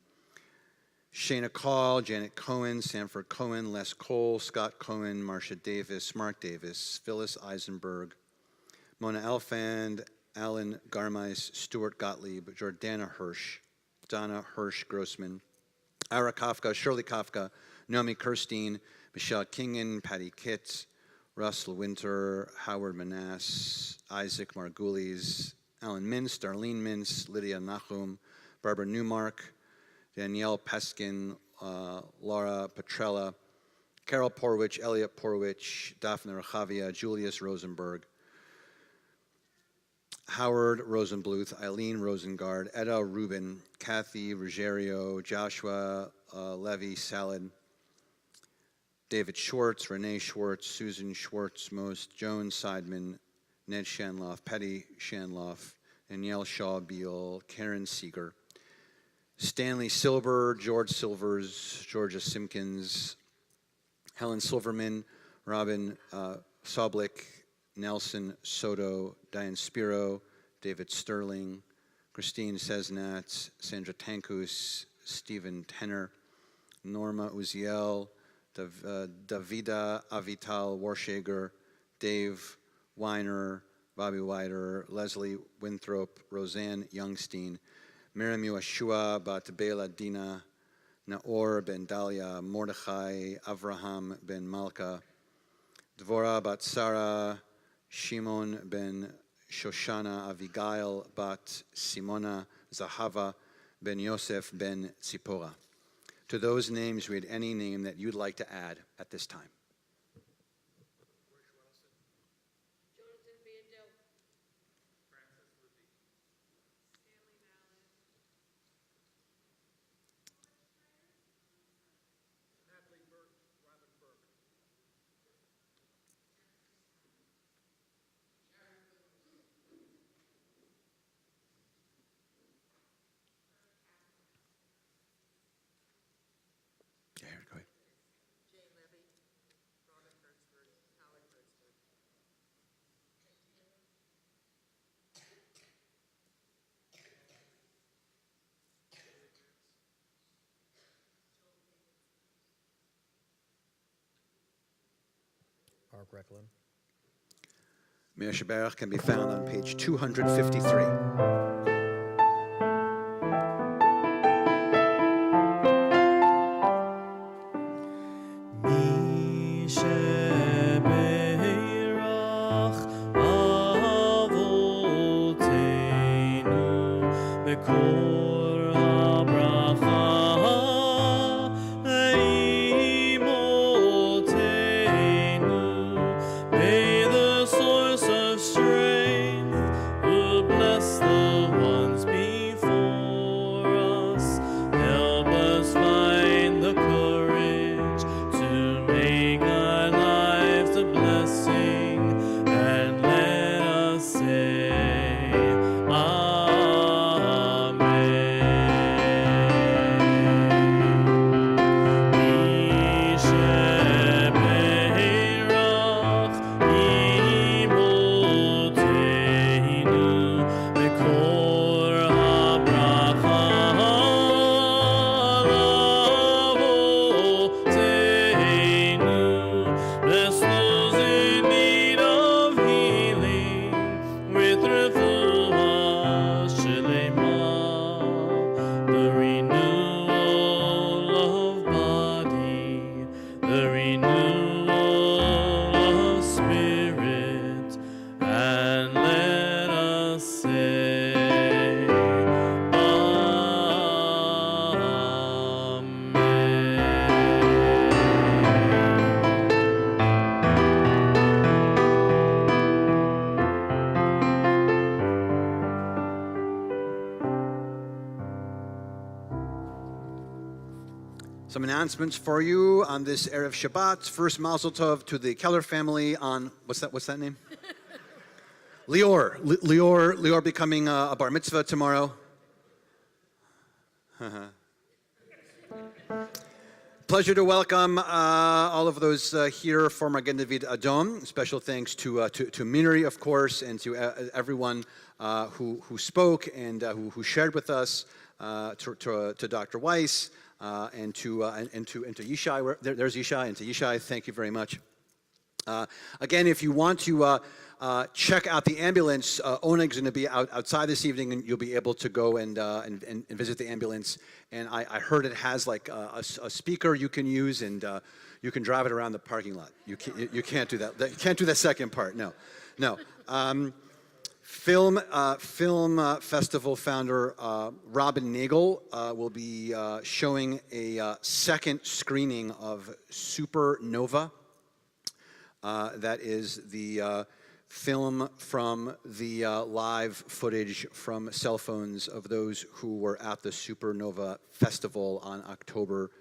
Shayna Call, Janet Cohen, Sanford Cohen, Les Cole, Scott Cohen, Marcia Davis, Mark Davis, Phyllis Eisenberg, Mona Elfand, Alan Garmeis, Stuart Gottlieb, Jordana Hirsch, Donna Hirsch Grossman, Ira Kafka, Shirley Kafka, Naomi Kirstein, Michelle Kingen, Patty Kitts, Russell Winter, Howard Manass, Isaac Margulies, Alan Mintz, Darlene Mintz, Lydia Nachum, Barbara Newmark, Danielle Peskin, Laura Petrella, Carol Porwich, Elliot Porwich, Daphne Rechavia, Julius Rosenberg, Howard Rosenbluth, Eileen Rosengard, Etta Rubin, Kathy Ruggiero, Joshua Levy Salad, David Schwartz, Renee Schwartz, Susan Schwartz, Most, Joan Seidman, Ned Shanloff, Petty Shanloff, Danielle Shaw Beal, Karen Seeger, Stanley Silber, George Silvers, Georgia Simpkins, Helen Silverman, Robin Soblick, Nelson Soto, Diane Spiro, David Sterling, Christine Sesnat, Sandra Tankus, Stephen Tenner, Norma Uziel, Davida Avital Warshager, Dave Weiner, Bobby Wider, Leslie Winthrop, Roseanne Youngstein, Miriam Yeshua, Batbela Dina, Naor Ben Dalia, Mordechai, Avraham Ben Malka, Dvorah bat Sarah, Shimon ben Shoshana, Avigail bat Simona, Zahava ben Yosef ben Tzipora. To those names, read any name that you'd like to add at this time. Yeah, go ahead. Mark Recklin. Meir Sheberach can be found on page 253. Some announcements for you on this Erev Shabbat. First, Mazel Tov to the Keller family on, what's that name? Lior becoming a bar mitzvah tomorrow. Pleasure to welcome all of those here for Magen David Adom. Special thanks to Minari, of course, and to everyone who spoke and who shared with us, to Dr. Weiss, and to Yishai. There's Yishai, and to Yishai, thank you very much. Again, if you want to check out the ambulance, Oneg's going to be outside this evening, and you'll be able to go and visit the ambulance. And I heard it has like a speaker you can use, and you can drive it around the parking lot. You can't do that. You can't do the second part. No. Film festival founder Robin Nagel will be showing a second screening of Supernova. That is the film from the live footage from cell phones of those who were at the Supernova Festival on October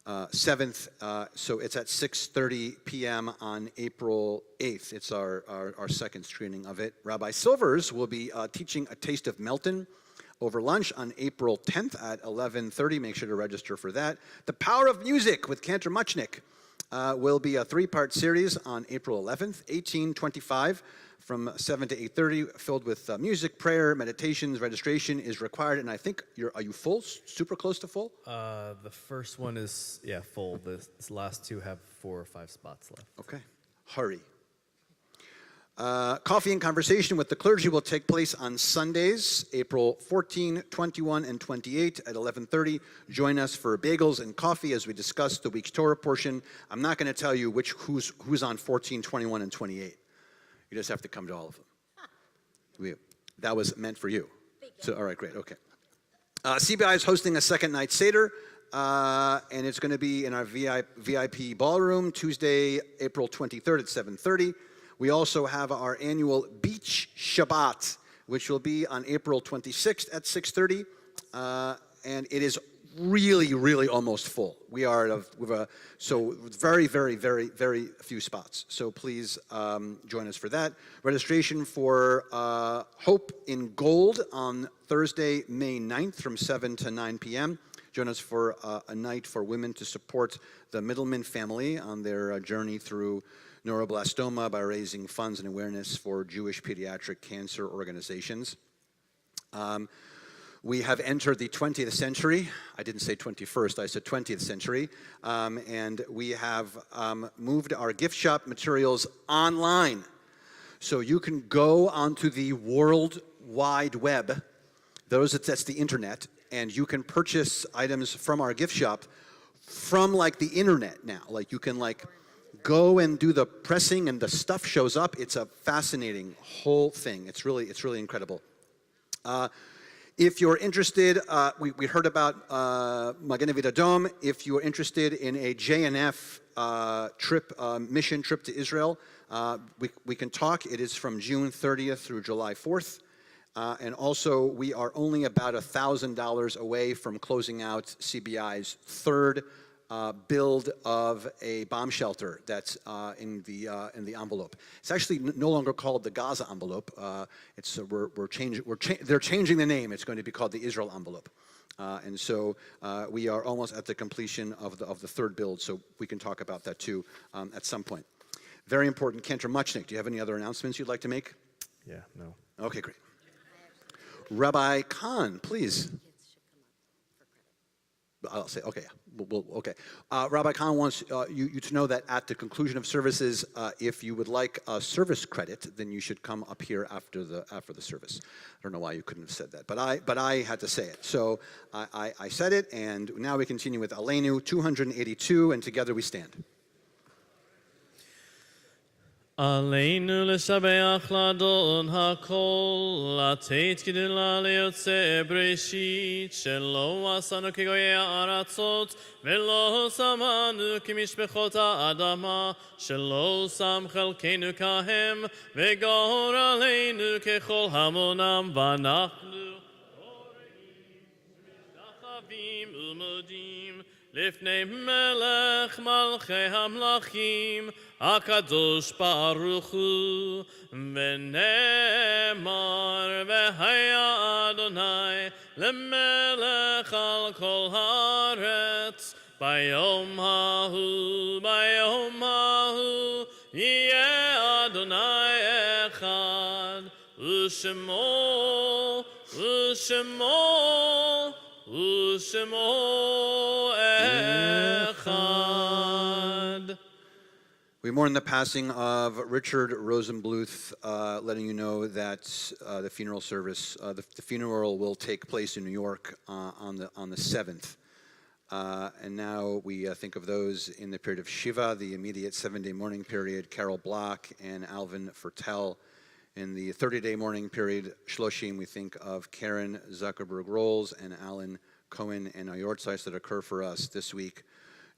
7th. So it's at 6:30 p.m. on April 8th. It's our second screening of it. Rabbi Silvers will be teaching A Taste of Melton over lunch on April 10th at 11:30. Make sure to register for that. The Power of Music with Cantor Muchnick will be a three-part series on April 11th, 1825, from 7 to 8:30, filled with music, prayer, meditations. Registration is required, and I think are you full? Super close to full? The first one is full. The last two have 4 or 5 spots left. Okay, hurry. Coffee and conversation with the clergy will take place on Sundays, April 14, 21, and 28 at 11:30. Join us for bagels and coffee as we discuss the week's Torah portion. I'm not going to tell you who's on 14, 21, and 28. You just have to come to all of them. That was meant for you. So, all right, great, okay. CBI is hosting a second night Seder, and it's going to be in our VIP ballroom Tuesday, April 23rd at 7:30. We also have our annual Beach Shabbat, which will be on April 26th at 6:30, and it is really, really almost full. We are so very, very, very, very few spots. So please join us for that. Registration for Hope in Gold on Thursday, May 9th from 7 to 9 p.m. Join us for a night for women to support the Middleman family on their journey through neuroblastoma by raising funds and awareness for Jewish pediatric cancer organizations. We have entered the 20th century. I didn't say 21st, I said 20th century. And we have moved our gift shop materials online. So you can go onto the World Wide Web, that's the internet, and you can purchase items from our gift shop from like the internet now. Like you can go and do the pressing and the stuff shows up. It's a fascinating whole thing. It's really incredible. If you're interested, we heard about Magen David Adom. If you're interested in a JNF mission trip to Israel, we can talk. It is from June 30th through July 4th. And also, we are only about $1,000 away from closing out CBI's third build of a bomb shelter that's in the envelope. It's actually no longer called the Gaza envelope. They're changing the name. It's going to be called the Israel envelope. And so we are almost at the completion of the third build. So we can talk about that too at some point. Very important. Cantor Muchnick, do you have any other announcements you'd like to make? Yeah, no. Okay, great. Rabbi Khan, please. I'll say, okay, okay. Rabbi Khan wants you to know that at the conclusion of services, if you would like a service credit, then you should come up here after the service. I don't know why you couldn't have said that, but I had to say it. So I said it, and now we continue with Aleinu 282, and together we stand. עלינו לשבח לאדון הכל, לתת גדולה ליוצא בראשית, שלא עשנו כגויי הארצות, ולא שמנו כמשפחות האדמה, שלא שם חלקנו כהם, וגור עלינו ככל המונם, ואנחנו משתחווים ומודים לפני מלך מלכי המלכים, הקדוש ברוך הוא, ונאמר והיה אדוני למלך על כל הארץ, ביום ההוא יהיה אדוני אחד, ושמו אחד. We mourn the passing of Richard Rosenbluth, letting you know that the funeral service, the funeral will take place in New York on the 7th. And now we think of those in the period of Shiva, the immediate 7-day mourning period, Carol Block and Alvin Fertel. In the 30-day mourning period, Shloshim, we think of Karen Zuckerberg-Rolls and Alan Cohen and our yortzeits that occur for us this week.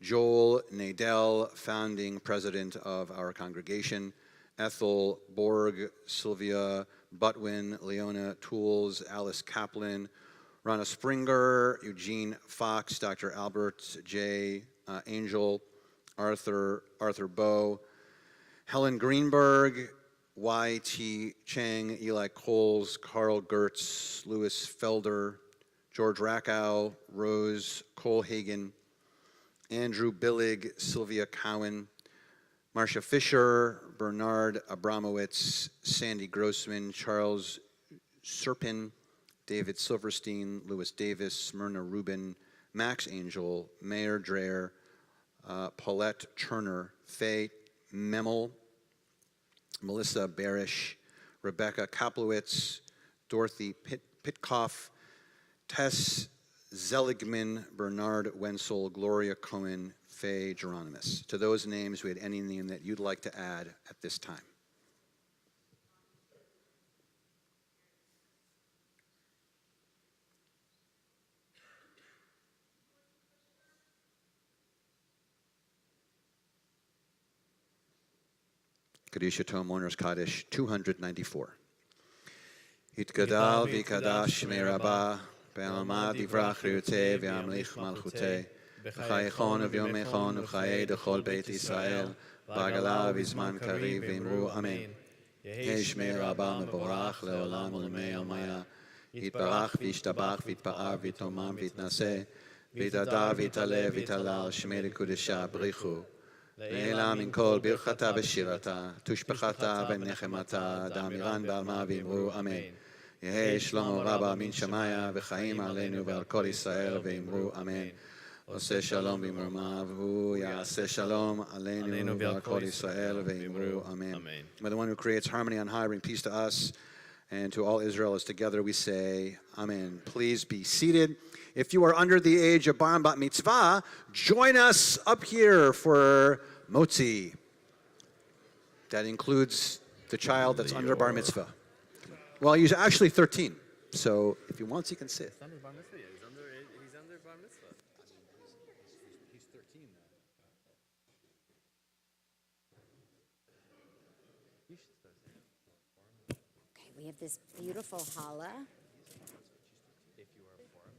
Joel Nadel, founding president of our congregation, Ethel Borg, Sylvia Butwin, Leona Tools, Alice Kaplan, Rana Springer, Eugene Fox, Dr. Albert J. Angel, Arthur Bowe, Helen Greenberg, Y.T. Chang, Eli Coles, Carl Gertz, Louis Felder, George Rackow, Rose Colhagen, Andrew Billig, Sylvia Cowan, Marcia Fisher, Bernard Abramowitz, Sandy Grossman, Charles Serpin, David Silverstein, Louis Davis, Myrna Rubin, Max Angel, Mayor Dreher, Paulette Turner, Faye Memel, Melissa Barish, Rebecca Kaplowitz, Dorothy Pitkoff, Tess Zeligman, Bernard Wenzel, Gloria Cohen, Faye Geronimus. To those names, we had any name that you'd like to add at this time. Kadisha Tom Mourners Kaddish 294. Yitgadal v'kadash me'raba be'alma divrach riute v'amlich malchute v'chayechon v'yomechon v'chaye dechol beit Yisrael v'agala v'zman kariv v'imru amen. Yesh me'raba mevorach le'olam u'lemei almaya yitbarach v'yishtabach v'yitpa'ar v'yitomam v'yitnaseh v'yitadar v'yitale v'yitalal shmei l'kudesha b'richu Leila min kol birchata v'shirata, tushbechata v'nechemata, da'amiran ba'alma v'imru amen. Yehi shlomo rabba min shamaya v'chaim aleinu v'al kol Yisrael v'imru amen. Oseh shalom v'imrumav, hu ya'aseh shalom aleinu v'al kol Yisrael v'imru amen. May the one who creates harmony on high bring peace to us and to all Israel as together we say amen. Please be seated. If you are under the age of bar and bat mitzvah, join us up here for motzi. That includes the child that's under bar mitzvah. Well, he's actually 13, so if he wants, he can sit. He's under bar mitzvah. He's under bar mitzvah. He's 13 now. You should start saying. Okay, we have this beautiful challah. If you are a foreigner.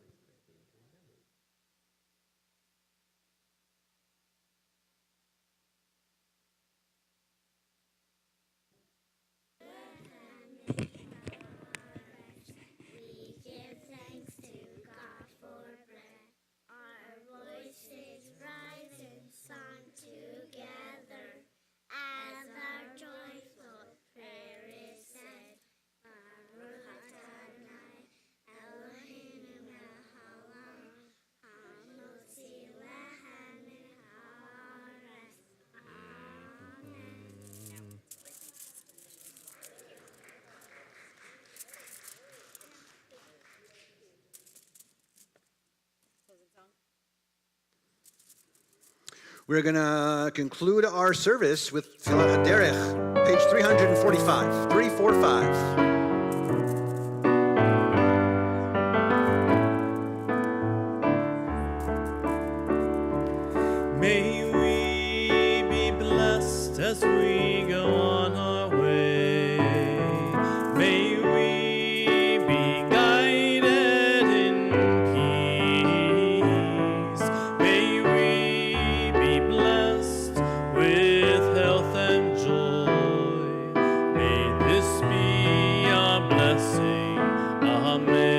We're going to conclude our service with Tfilat HaDerech, page 345, 345. May we be blessed as we go on our way. May we be guided in peace. May we be blessed with health and joy. May this be our blessing. Amen.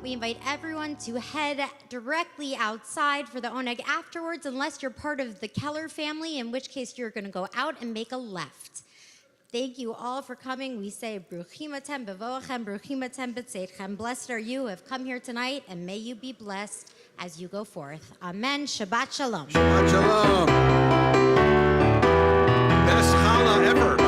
We invite everyone to head directly outside for the oneg afterwards, unless you're part of the Keller family, in which case you're going to go out and make a left. Thank you all for coming. We say, Bruchim atem bevoachem, bruchim atem b'tzeitchem. Blessed are you who have come here tonight, and may you be blessed as you go forth. Amen. Shabbat shalom. Shabbat shalom. Best challah ever.